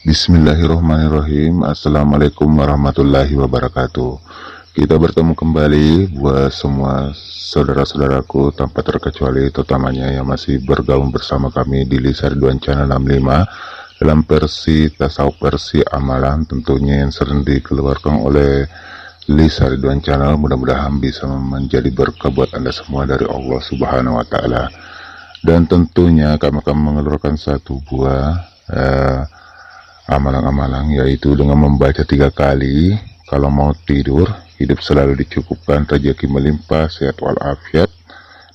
Bismillahirrahmanirrahim. Assalamualaikum warahmatullahi wabarakatuh. Kita bertemu kembali buat semua saudara-saudaraku tanpa terkecuali, terutamanya yang masih bergabung bersama kami di Lisa Ridwan Channel 65 dalam versi tasawuf versi amalan, tentunya yang sering dikeluarkan oleh Lisa Ridwan Channel. Mudah-mudahan bisa menjadi berkah buat Anda semua dari Allah Subhanahu wa Ta'ala. Dan tentunya kami akan mengeluarkan satu buah amalan-amalan, yaitu dengan membaca 3 kali kalau mau tidur, hidup selalu dicukupkan, rezeki melimpah, sehat walafiat.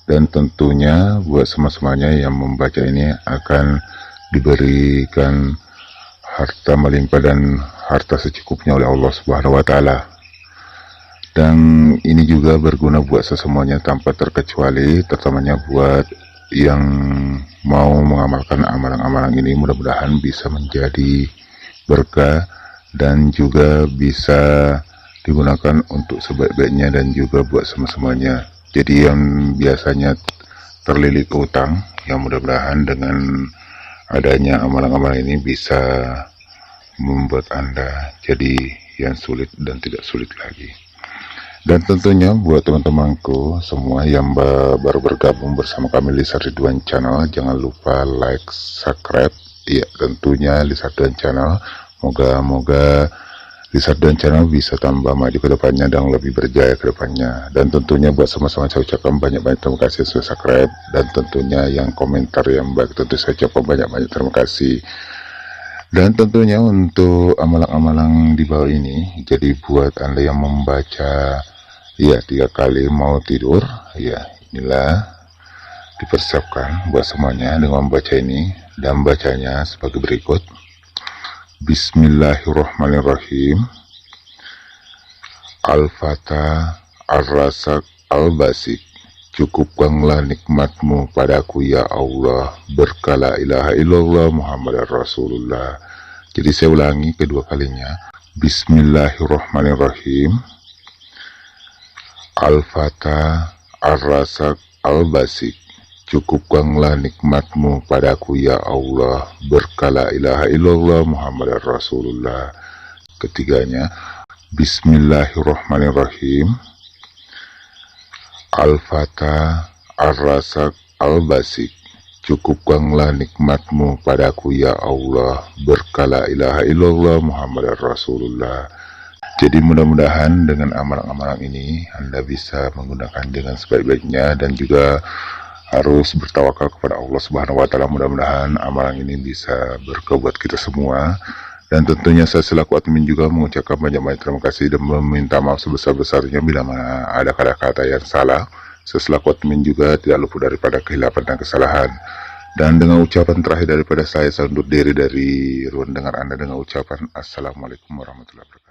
Dan tentunya buat semuanya yang membaca ini akan diberikan harta melimpah dan harta secukupnya oleh Allah Subhanahu wa Ta'ala. Dan ini juga berguna buat sesemuanya tanpa terkecuali, terutamanya buat yang mau mengamalkan amalan-amalan ini. Mudah-mudahan bisa menjadi berkah dan juga bisa digunakan untuk sebaik-baiknya dan juga buat semuanya. Jadi yang biasanya terlilit utang, yang mudah-mudahan dengan adanya amalan-amalan ini bisa membuat Anda jadi yang sulit dan tidak sulit lagi. Dan tentunya buat teman-temanku semua yang baru bergabung bersama kami Lisa Ridwan Channel, jangan lupa like, subscribe. Ya, tentunya Lisa Ridwan Channel, moga-moga Lisa Ridwan Channel bisa tambah maju ke depannya dan lebih berjaya ke depannya. Dan tentunya buat sama-sama saya ucapkan banyak-banyak terima kasih sudah subscribe, dan tentunya yang komentar yang baik tentu saya ucapkan banyak-banyak terima kasih. Dan tentunya untuk amalan-amalan di bawah ini, jadi buat Anda yang membaca ya 3 kali mau tidur, ya inilah dipersiapkan buat semuanya dengan membaca ini. Dan bacanya sebagai berikut: Bismillahirrahmanirrahim. Al-Fatah, Ar-Rasak, Al-Basik. Cukupkanlah nikmatmu padaku ya Allah, berkala ilaha illallah Muhammad Rasulullah. Jadi saya ulangi kedua kalinya. Bismillahirrahmanirrahim. Al-Fatah, Ar-Rasak, Al-Basik. Cukupkanlah nikmatmu padaku ya Allah, berkala ilaha illallah Muhammad Rasulullah. Ketiganya, Bismillahirrahmanirrahim. Al-Fatah, Ar-Rasak, Al-Basik. Cukupkanlah nikmatmu padaku ya Allah, berkala ilaha illallah Muhammad Rasulullah. Jadi mudah-mudahan dengan amalan-amalan ini Anda bisa menggunakan dengan sebaik-baiknya, dan juga harus bertawakal kepada Allah Subhanahu wa Ta'ala. Mudah-mudahan amalan ini bisa berkah buat kita semua. Dan tentunya saya selaku admin juga mengucapkan banyak-banyak terima kasih dan meminta maaf sebesar-besarnya bila ada kata-kata yang salah. Saya selaku admin juga tidak luput daripada kehilapan dan kesalahan. Dan dengan ucapan terakhir daripada saya undur diri dari ruang dengar Anda dengan ucapan Assalamualaikum warahmatullahi wabarakatuh.